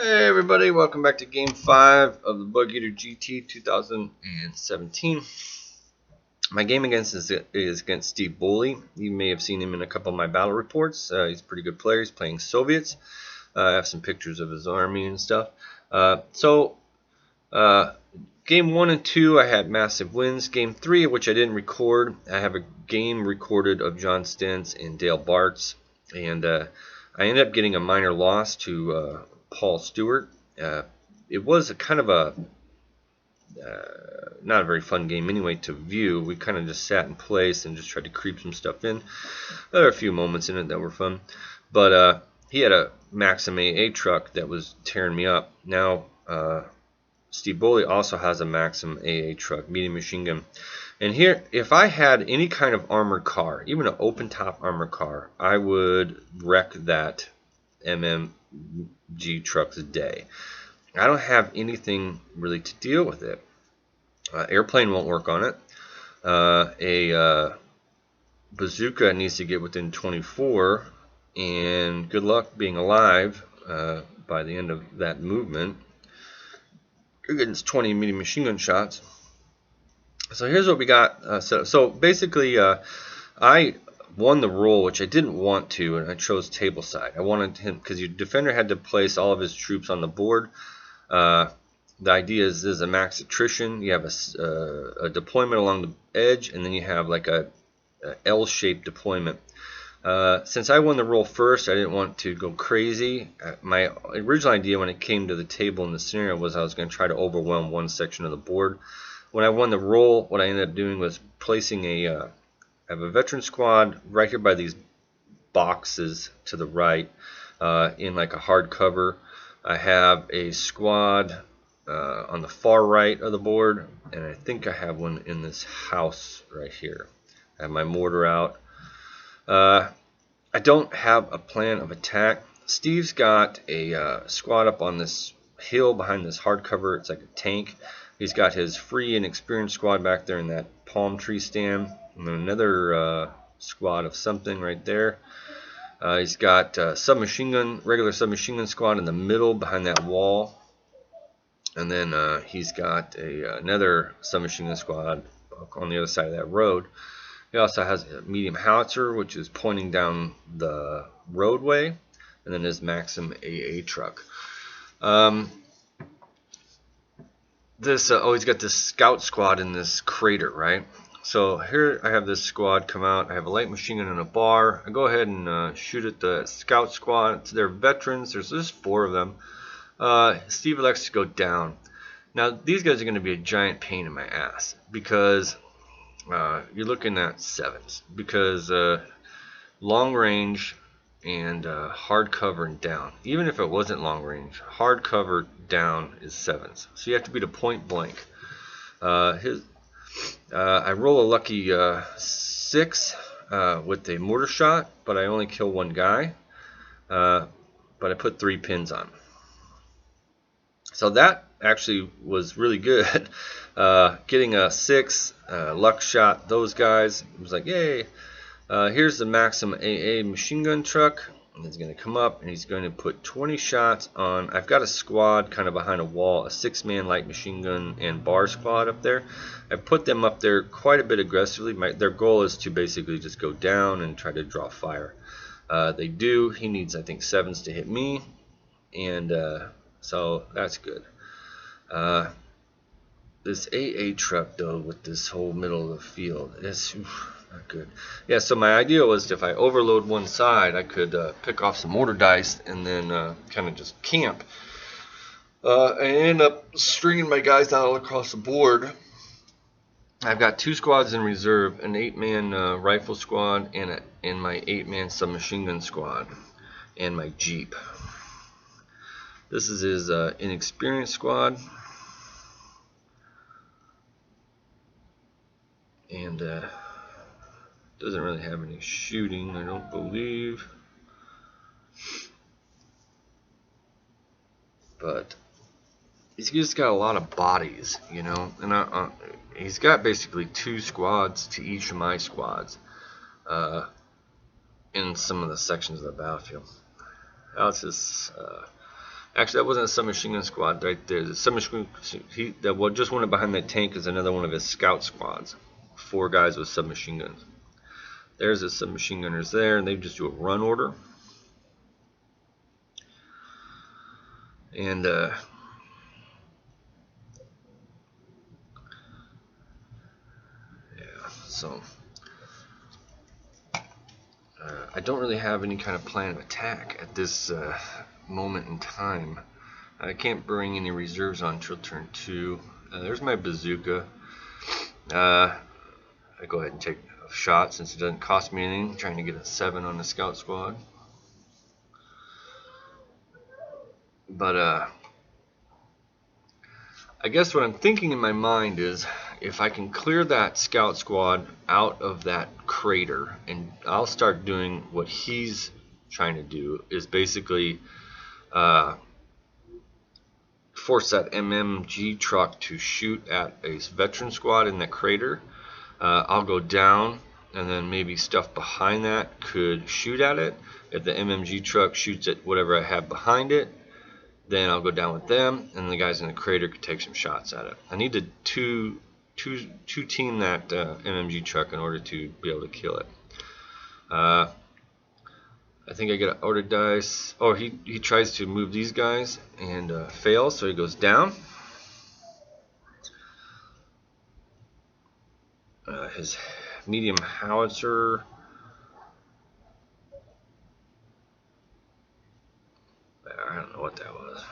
Hey everybody, welcome back to Game 5 of the Bug Eater GT 2017. My game is against Steve Boley. You may have seen him in a couple of my battle reports. He's a pretty good player. He's playing Soviets. I have some pictures of his army and stuff. Game 1 and 2 I had massive wins. Game 3, which I didn't record, I have a game recorded of John Stentz and Dale Bartz. And I ended up getting a minor loss to Paul Stewart. It was a kind of a not a very fun game anyway to view. We kind of just sat in place and just tried to creep some stuff in. There were a few moments in it that were fun, but he had a Maxim AA truck that was tearing me up. Now Steve Boley also has a Maxim AA truck, medium machine gun. And here, if I had any kind of armored car, even an open top armored car, I would wreck that MMG truck's day. I don't have anything really to deal with it. Airplane won't work on it. A bazooka needs to get within 24, and good luck being alive by the end of that movement. You're getting 20 medium machine gun shots. So here's what we got. So basically, I won the roll, which I didn't want to, and I chose table side. I wanted him because your defender had to place all of his troops on the board. The idea is a max attrition. You have a deployment along the edge, and then you have like a L-shaped deployment. Since I won the roll first, I didn't want to go crazy. My original idea when it came to the table in the scenario was I was going to try to overwhelm one section of the board. When I won the roll, what I ended up doing was placing I have a veteran squad right here by these boxes to the right in like a hard cover. I have a squad on the far right of the board, and I think I have one in this house right here. I have my mortar out. I don't have a plan of attack. Steve's got a squad up on this hill behind this hard cover. It's like a tank. He's got his free and experienced squad back there in that palm tree stand. And then another squad of something right there. He's got regular submachine gun squad in the middle behind that wall. And then he's got another submachine gun squad on the other side of that road. He also has a medium howitzer, which is pointing down the roadway. And then his Maxim AA truck. He's got this scout squad in this crater, right? So here I have this squad come out. I have a light machine gun and a bar. I go ahead and shoot at the scout squad. They're veterans. There's 4 of them. Steve elects to go down. Now these guys are going to be a giant pain in my ass because you're looking at 7s. Because long range and hard cover and down. Even if it wasn't long range, hard cover down is 7s. So you have to beat a point blank. I roll a lucky 6 with a mortar shot, but I only kill 1 guy. But I put 3 pins on. So that actually was really good. Getting a 6 luck shot those guys. It was like, yay. Here's the Maxim AA machine gun truck. And he's going to come up and he's going to put 20 shots on. I've got a squad kind of behind a wall, a 6-man light machine gun and bar squad up there. I put them up there quite a bit aggressively. Their goal is to basically just go down and try to draw fire. They do. He needs, I think, 7s to hit me. And so that's good. This AA truck, though, with this whole middle of the field, is not good. Yeah, so my idea was if I overload one side, I could pick off some mortar dice and then kind of just camp. I end up stringing my guys down all across the board. I've got 2 squads in reserve, an 8-man rifle squad and my 8-man submachine gun squad and my Jeep. This is his inexperienced squad. And doesn't really have any shooting, I don't believe. But he's just got a lot of bodies, you know. And he's got basically 2 squads to each of my squads in some of the sections of the battlefield. Now it's just Actually, that wasn't a submachine gun squad right there. The submachine that just went behind that tank is another one of his scout squads. 4 guys with submachine guns. There's his submachine gunners there, and they just do a run order. And yeah, so I don't really have any kind of plan of attack at this moment in time. I can't bring any reserves on until turn 2. There's my bazooka. I go ahead and take a shot since it doesn't cost me anything. I'm trying to get a 7 on the scout squad. But I guess what I'm thinking in my mind is if I can clear that scout squad out of that crater, and I'll start doing what he's trying to do, is basically force that MMG truck to shoot at a veteran squad in that crater. I'll go down, and then maybe stuff behind that could shoot at it. If the MMG truck shoots at whatever I have behind it, then I'll go down with them, and the guys in the crater could take some shots at it. I need to two-team that MMG truck in order to be able to kill it. I think I get an order dice. Oh, he tries to move these guys and fails, so he goes down. His medium howitzer. I don't know what that was.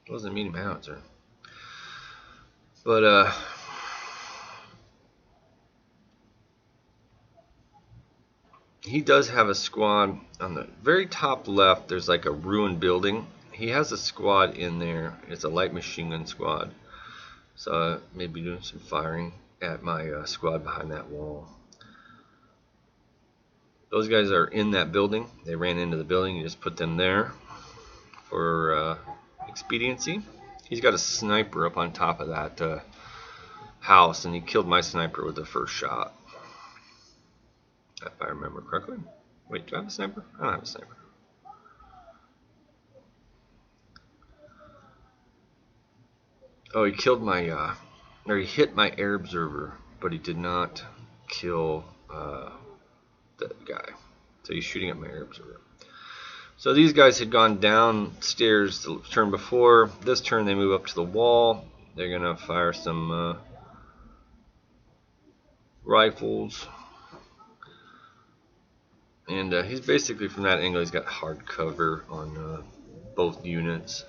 It wasn't a medium howitzer. But he does have a squad on the very top left. There's like a ruined building. He has a squad in there. It's a light machine gun squad. So maybe doing some firing at my squad behind that wall. Those guys are in that building. They ran into the building. You just put them there for expediency. He's got a sniper up on top of that house, and he killed my sniper with the first shot, if I remember correctly. Wait, do I have a sniper? I don't have a sniper. Oh, he killed my, or he hit my air observer, but he did not kill that guy. So he's shooting at my air observer. So these guys had gone downstairs the turn before. This turn they move up to the wall. They're going to fire some rifles. And he's basically, from that angle, he's got hard cover on both units.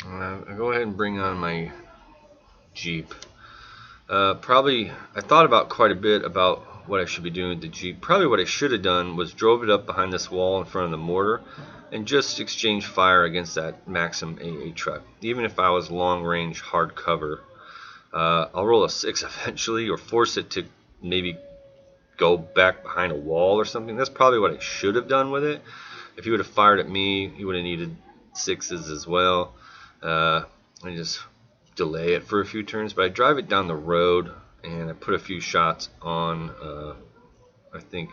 I'll go ahead and bring on my Jeep. Probably, I thought about quite a bit about what I should be doing with the Jeep. Probably what I should have done was drove it up behind this wall in front of the mortar and just exchange fire against that Maxim AA truck. Even if I was long range hard cover, I'll roll a 6 eventually, or force it to maybe go back behind a wall or something. That's probably what I should have done with it. If he would have fired at me, he would have needed 6s as well. I just delay it for a few turns, but I drive it down the road and I put a few shots on I think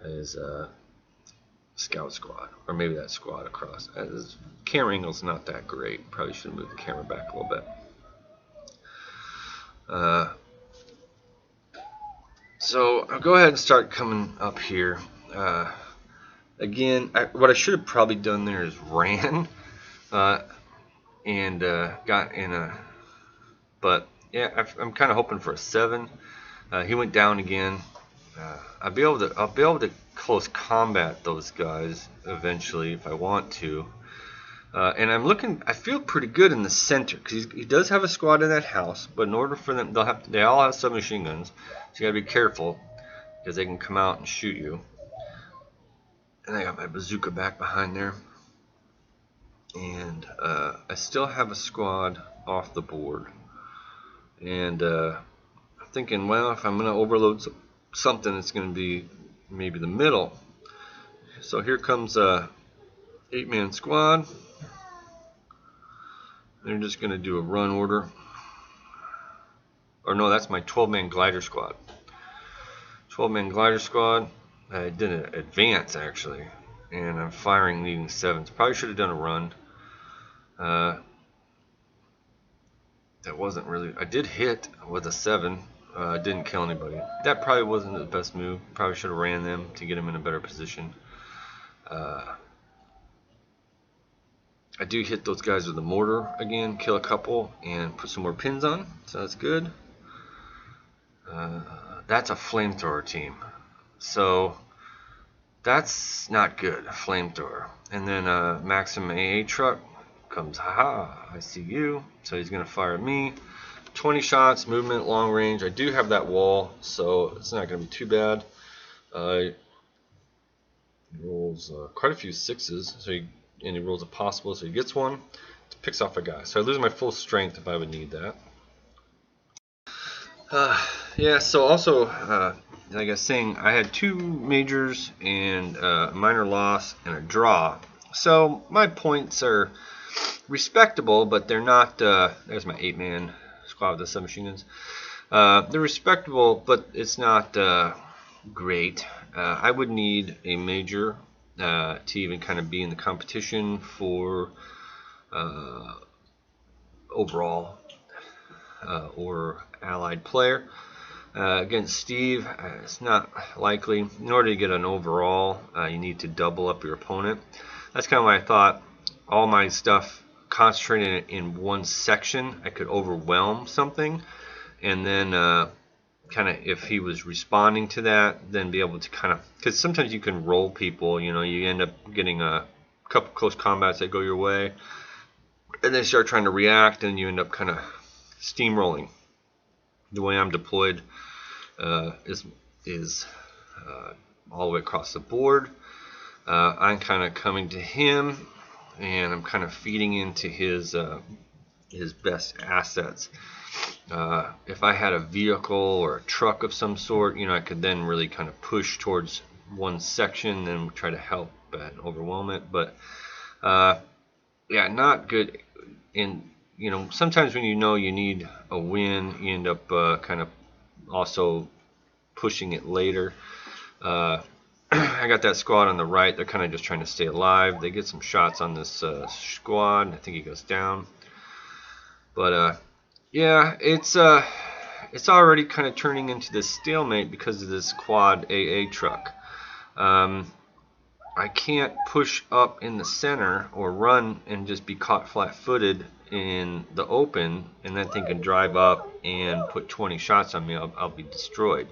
his scout squad, or maybe that squad across. His camera angle's not that great. Probably should have moved the camera back a little bit. So I'll go ahead and start coming up here. Again, what I should have probably done there is ran and got in a, but yeah, I'm kind of hoping for a 7. He went down again. I'll be able to close combat those guys eventually if I want to. And I feel pretty good in the center, because he does have a squad in that house, but in order for them, they all have submachine guns, so you gotta be careful, because they can come out and shoot you. And I got my bazooka back behind there. And I still have a squad off the board. And I'm thinking, well, if I'm going to overload something, it's going to be maybe the middle. So here comes a 8-man squad. They're just going to do a run order. or no, that's my 12-man glider squad. 12-man glider squad. I did an advance actually, and I'm firing leading 7s. Probably should have done a run. That wasn't really. I did hit with a 7. Didn't kill anybody. That probably wasn't the best move. Probably should have ran them to get them in a better position. I do hit those guys with the mortar again, kill a couple, and put some more pins on. So that's good. That's a flamethrower team. So that's not good, a flamethrower. And then Maxim AA truck comes, haha, I see you. So he's going to fire at me. 20 shots, movement, long range. I do have that wall, so it's not going to be too bad. He rolls quite a few 6s, so he rolls a possible, so he gets one. Picks off a guy. So I lose my full strength if I would need that. Yeah, so also, like I was saying, I had 2 majors and a minor loss and a draw. So my points are respectable, but they're not, there's my 8-man squad with the submachine guns. They're respectable, but it's not great. I would need a major to even kind of be in the competition for overall or allied player. Against Steve, it's not likely. In order to get an overall, you need to double up your opponent. That's kind of why I thought all my stuff concentrated in one section, I could overwhelm something, and then kind of, if he was responding to that, then be able to kind of, because sometimes you can roll people, you know, you end up getting a couple close combats that go your way, and then start trying to react, and you end up kind of steamrolling. The way I'm deployed is all the way across the board. I'm kind of coming to him, and I'm kind of feeding into his best assets. If I had a vehicle or a truck of some sort, you know, I could then really kind of push towards one section and try to help and overwhelm it. But yeah, not good. And you know, sometimes when you know you need a win, you end up kind of also pushing it later. I got that squad on the right. They're kind of just trying to stay alive. They get some shots on this squad. I think he goes down. But yeah, it's already kind of turning into this stalemate because of this quad AA truck. I can't push up in the center or run and just be caught flat-footed in the open, and that thing can drive up and put 20 shots on me. I'll be destroyed.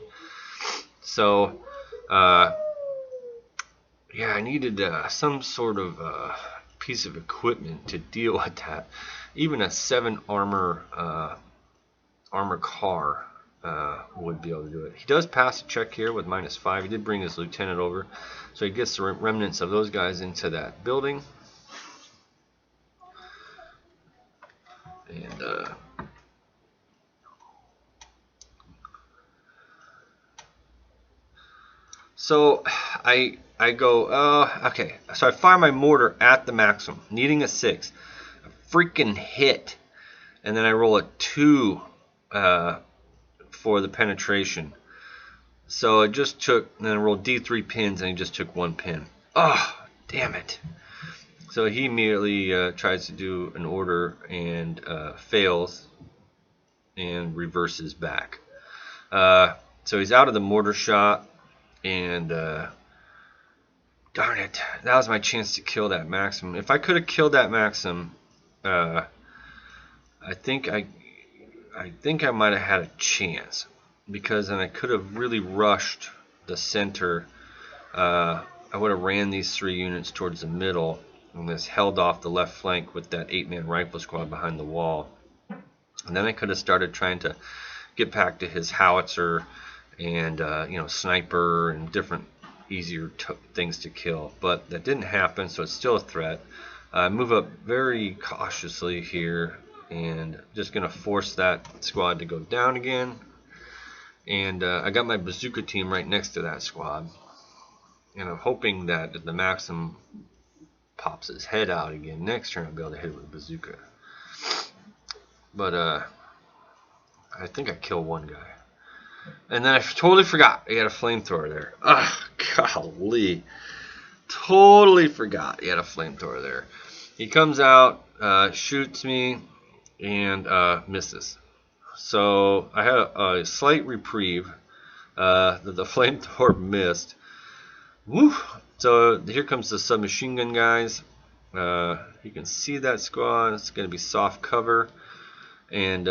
So yeah, I needed some sort of piece of equipment to deal with that. Even a 7 armor car would be able to do it. He does pass a check here with -5. He did bring his lieutenant over, so he gets the remnants of those guys into that building. And so I go, okay, so I fire my mortar at the Maxim, needing a 6. A freaking hit. And then I roll a 2 for the penetration. So it just took, and then I rolled D3 pins, and he just took 1 pin. Oh, damn it. So he immediately tries to do an order and fails and reverses back. So he's out of the mortar shot, and darn it, that was my chance to kill that Maxim. If I could have killed that Maxim, I think I might have had a chance, because then I could have really rushed the center. I would have ran these 3 units towards the middle and just held off the left flank with that 8-man rifle squad behind the wall. And then I could have started trying to get back to his howitzer and you know, sniper and different easier things to kill. But that didn't happen, so it's still a threat. I move up very cautiously here, and just going to force that squad to go down again. And I got my bazooka team right next to that squad, and I'm hoping that if the Maxim pops his head out again next turn, I'll be able to hit it with a bazooka. But I think I killed one guy. And then I totally forgot he had a flamethrower there. Ah, golly. Totally forgot he had a flamethrower there. He comes out, shoots me, and misses. So I had a slight reprieve that the flamethrower missed. Woo! So here comes the submachine gun guys. You can see that squad. It's going to be soft cover. And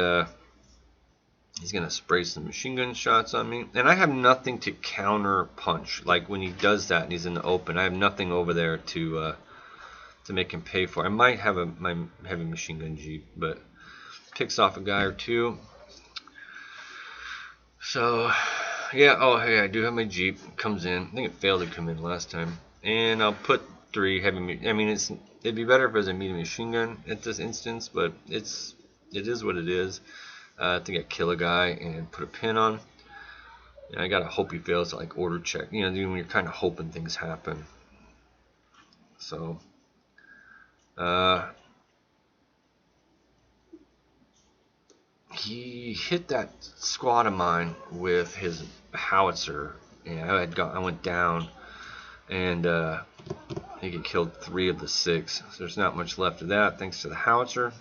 he's going to spray some machine gun shots on me. And I have nothing to counter punch. Like when he does that and he's in the open, I have nothing over there to make him pay for. I might have my heavy machine gun Jeep, but picks off a guy or two. So, yeah, oh, hey, I do have my Jeep. Comes in. I think it failed to come in last time. And I'll put 3 heavy. I mean, it'd be better if it was a medium machine gun at this instance, but it is what it is. I think I kill a guy and put a pin on. And I gotta hope he fails to like order check. You know, when you're kind of hoping things happen. So, he hit that squad of mine with his howitzer, and I went down, and I think he killed 3 of the 6. So there's not much left of that, thanks to the howitzer.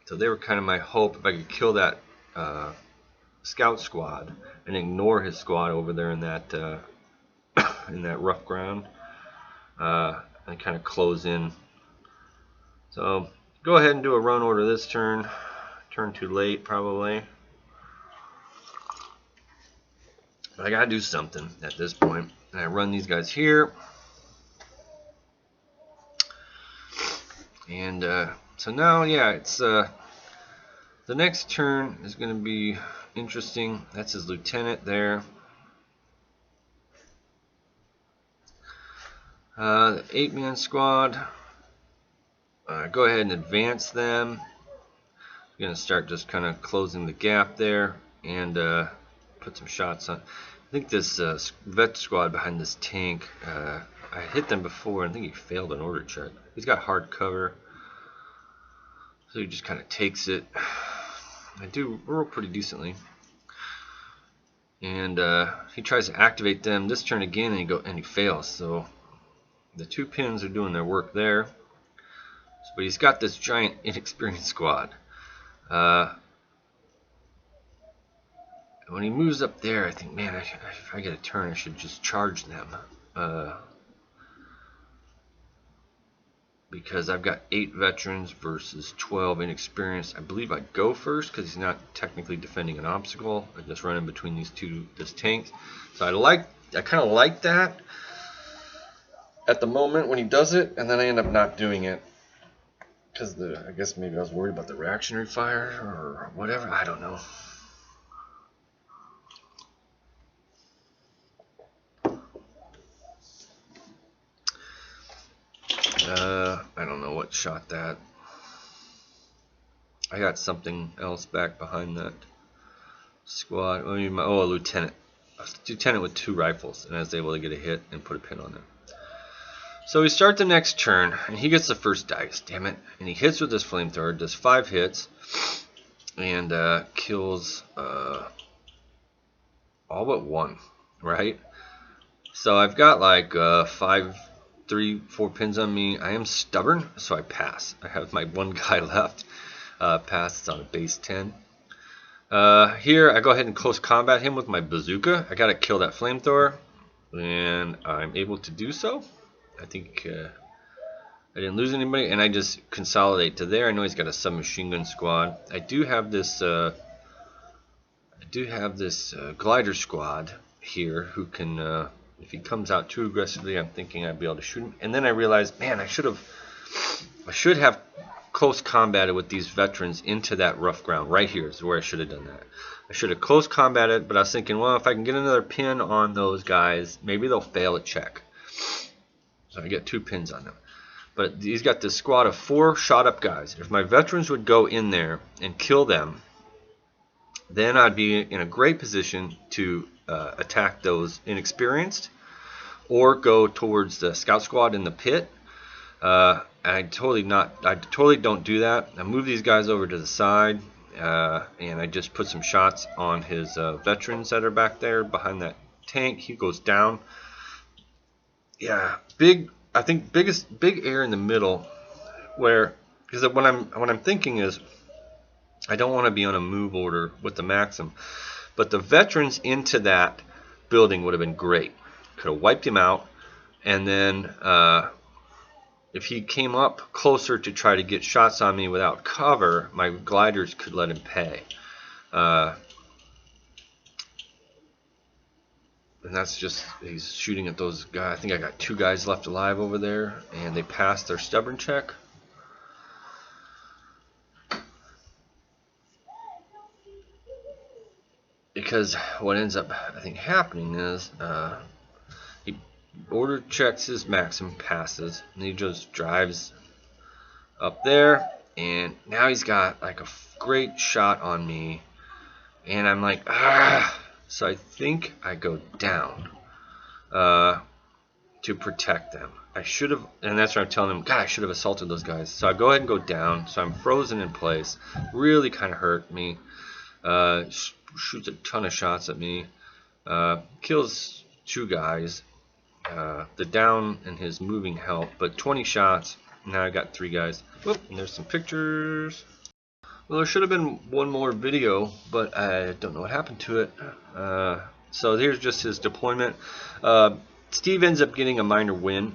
So they were kind of my hope if I could kill that scout squad and ignore his squad over there in that in that rough ground, and kind of close in. So go ahead and do a run order this turn. Turn too late probably. But I gotta do something at this point. And I run these guys here. And so now, yeah, it's the next turn is going to be interesting. That's his lieutenant there. The 8-man squad. Go ahead and advance them. I'm going to start just kind of closing the gap there and put some shots on. I think this vet squad behind this tank, I hit them before, and I think he failed an order check. He's got hard cover, so he just kind of takes it. I do roll pretty decently, and he tries to activate them this turn again, and he fails. So the 2 pins are doing their work there. But he's got this giant inexperienced squad. When he moves up there, I think, man, if I get a turn, I should just charge them. Because I've got 8 veterans versus 12 inexperienced. I believe I'd go first because he's not technically defending an obstacle. I just run in between this tank. So I kind of like that at the moment when he does it, and then I end up not doing it because I guess maybe I was worried about the reactionary fire or whatever. I don't know. I don't know what shot that. I got something else back behind that squad. A lieutenant. A lieutenant with 2 rifles, and I was able to get a hit and put a pin on it. So we start the next turn, and he gets the first dice, damn it. And he hits with this flamethrower, does 5 hits, and kills all but 1, right? So I've got like 3, 4 pins on me. I am stubborn, so I pass. I have my 1 guy left. Pass, it's on a base 10. Here, I go ahead and close combat him with my bazooka. I gotta kill that flamethrower, and I'm able to do so. I think I didn't lose anybody, and I just consolidate to there. I know he's got a submachine gun squad. I do have this glider squad here who can. If he comes out too aggressively, I'm thinking I'd be able to shoot him. And then I realized, man, I should have close combated with these veterans into that rough ground. Right here is where I should have done that. I should have close combated, but I was thinking, well, if I can get another pin on those guys, maybe they'll fail a check. So I get 2 pins on them. But he's got this squad of 4 shot up guys. If my veterans would go in there and kill them, then I'd be in a great position to attack those inexperienced or go towards the scout squad in the pit. I totally don't do that. I move these guys over to the side, and I just put some shots on his veterans that are back there behind that tank. He goes down. Yeah, I think big air in the middle, where because what I'm thinking is I don't want to be on a move order with the Maxim, but the veterans into that building would have been great. Could have wiped him out, and then if he came up closer to try to get shots on me without cover, my gliders could let him pay. And that's just, he's shooting at those guys. I think I got 2 guys left alive over there, and they passed their stubborn check. Because what ends up, I think, happening is he order checks his Maxim, passes, and he just drives up there, and now he's got like a great shot on me, and I'm like, ah. So I think I go down to protect them. I should have, and that's what I'm telling him, God, I should have assaulted those guys. So I go ahead and go down, so I'm frozen in place. Really kind of hurt me. Shoots a ton of shots at me. Kills 2 guys. The down and his moving help, but 20 shots. Now I got 3 guys. Whoop, and there's some pictures. Well, there should have been one more video, but I don't know what happened to it. So here's just his deployment. Steve ends up getting a minor win.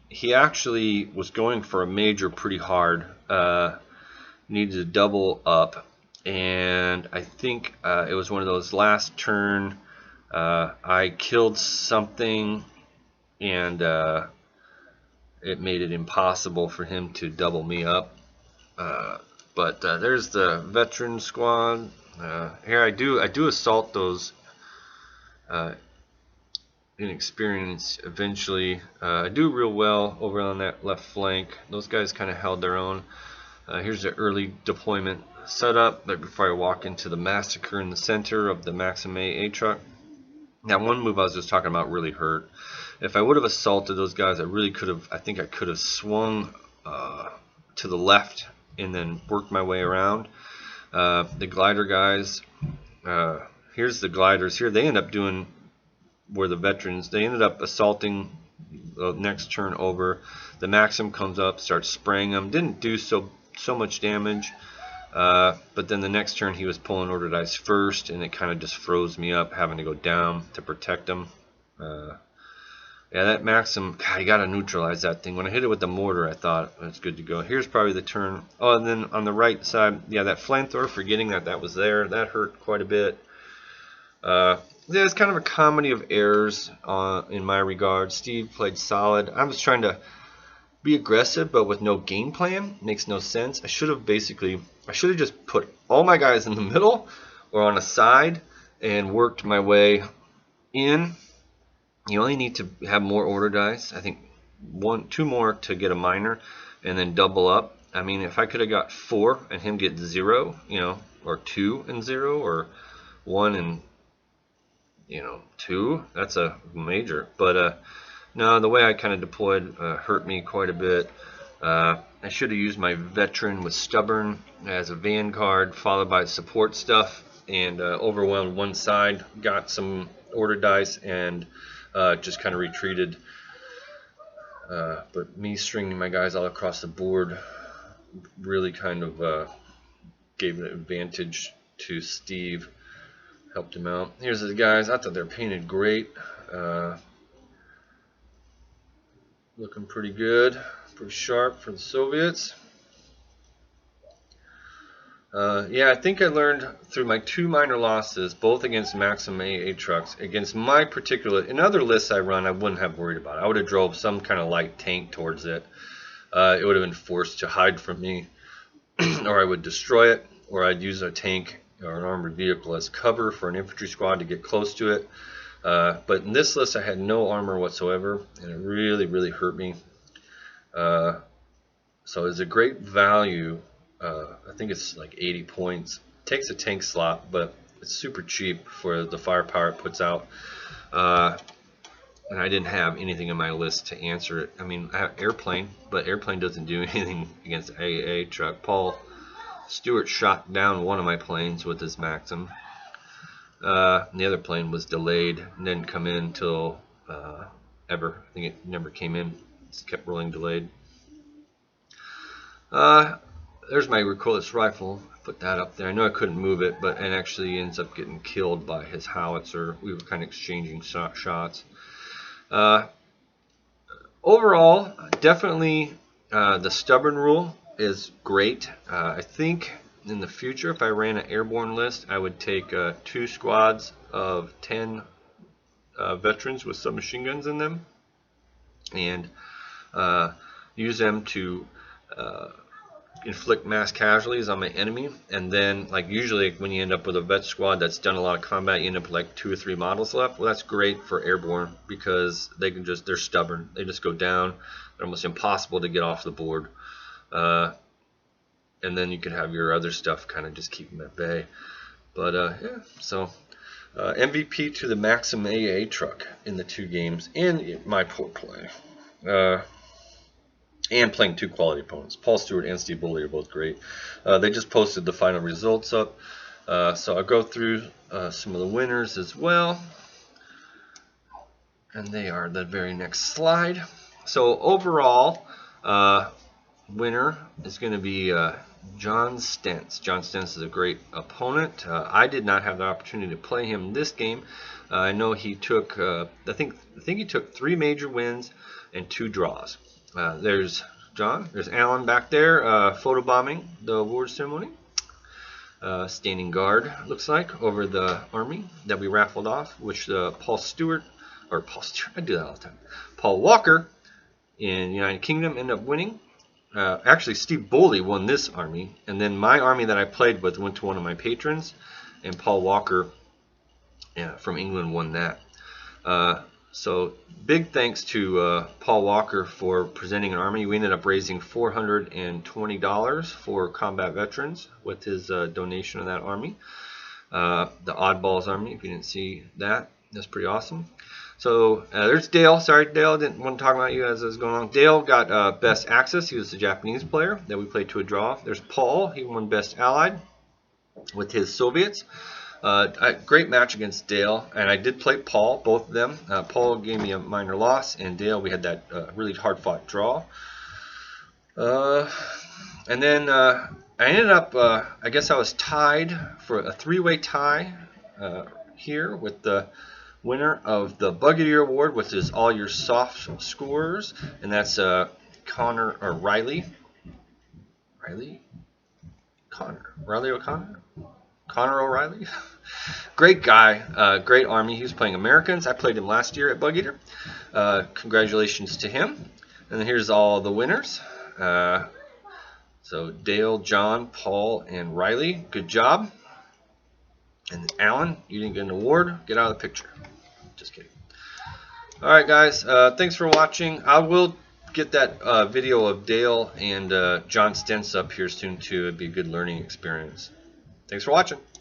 He actually was going for a major pretty hard. Needed to double up, and I think it was one of those last turn. I killed something, and it made it impossible for him to double me up. But there's the veteran squad. Here I do assault those inexperienced eventually. I do real well over on that left flank. Those guys kind of held their own. Here's the early deployment setup right before I walk into the massacre in the center of the Maxim A truck. Now, one move I was just talking about really hurt. If I would have assaulted those guys, I think I could have swung to the left and then worked my way around. The glider guys, here's the gliders here. They end up doing where the veterans, they ended up assaulting the next turn over. The Maxim comes up, starts spraying them. Didn't do so much damage, but then the next turn he was pulling order dice first, and it kind of just froze me up, having to go down to protect him. Yeah, that Maxim, God, you gotta neutralize that thing. When I hit it with the mortar, I thought it's good to go. Here's probably the turn. Oh, and then on the right side, yeah, that flamethrower, forgetting that was there, that hurt quite a bit. Yeah, it's kind of a comedy of errors in my regard. Steve played solid. I was trying to be aggressive, but with no game plan. Makes no sense. I should have just put all my guys in the middle or on a side and worked my way in. You only need to have more order dice. I think 2 more to get a minor, and then double up. I mean, if I could have got 4 and him get 0, or 2 and 0, or 1 and 2, that's a major. But no, the way I kind of deployed hurt me quite a bit. I should have used my veteran with stubborn as a vanguard, followed by support stuff, and overwhelmed one side, got some order dice, and just kind of retreated. But me stringing my guys all across the board really kind of gave an advantage to Steve. Helped him out. Here's the guys. I thought they were painted great. Looking pretty good. Pretty sharp for the Soviets. Yeah, I think I learned through my 2 minor losses, both against Maxim AA trucks, against my particular, in other lists I run, I wouldn't have worried about it. I would have drove some kind of light tank towards it. It would have been forced to hide from me, or I would destroy it, or I'd use a tank or an armored vehicle as cover for an infantry squad to get close to it. But in this list, I had no armor whatsoever, and it really, really hurt me. So it's a great value. I think it's like 80 points. Takes a tank slot, but it's super cheap for the firepower it puts out. and I didn't have anything in my list to answer it. I mean, I have airplane, but airplane doesn't do anything against AA truck. Paul Stewart shot down one of my planes with his Maxim. And the other plane was delayed and didn't come in until ever. I think it never came in. It kept rolling delayed. There's my recoilless rifle. Put that up there. I know I couldn't move it, but it actually ends up getting killed by his howitzer. We were kind of exchanging shots. Overall, definitely the stubborn rule is great. I think in the future, if I ran an airborne list, I would take 2 squads of 10 veterans with submachine guns in them, and use them to inflict mass casualties on my enemy. And then, like, usually when you end up with a vet squad that's done a lot of combat, you end up with like 2 or 3 models left. Well, that's great for airborne because they're stubborn. They just go down. They're almost impossible to get off the board. And then you could have your other stuff kind of just keep them at bay. But yeah, so MVP to the Maxim AA truck in the 2 games and my poor play. And playing 2 quality opponents. Paul Stewart and Steve Bully are both great. They just posted the final results up. So I'll go through some of the winners as well. And they are the very next slide. So overall, winner is going to be John Stentz. John Stentz is a great opponent. I did not have the opportunity to play him this game. I know he took, I think he took 3 major wins and 2 draws. There's John. There's Alan back there, photobombing the award ceremony. Standing guard, looks like, over the army that we raffled off, which Paul Stewart, I do that all the time. Paul Walker in United Kingdom ended up winning. Actually, Steve Boley won this army, and then my army that I played with went to one of my patrons, and Paul Walker from England won that. So big thanks to Paul Walker for presenting an army. We ended up raising $420 for combat veterans with his donation of that army. The Oddballs army, if you didn't see that, that's pretty awesome. So there's Dale. Sorry, Dale, didn't want to talk about you as I was going along. Dale got Best Axis. He was the Japanese player that we played to a draw. There's Paul. He won Best Allied with his Soviets. A great match against Dale, and I did play Paul, both of them. Paul gave me a minor loss, and Dale, we had that really hard-fought draw. And then I ended up, I guess I was tied for a 3-way tie here with the winner of the Buggeteer Award, which is all your soft scorers, and that's Riley O'Connor? Connor O'Reilly. Great guy, great army. He was playing Americans. I played him last year at Bug Eater. Congratulations to him. And then here's all the winners. So Dale, John, Paul, and Riley, good job. And Alan, you didn't get an award. Get out of the picture. Just kidding. All right, guys. Thanks for watching. I will get that video of Dale and John Stentz up here soon too. It'd be a good learning experience. Thanks for watching.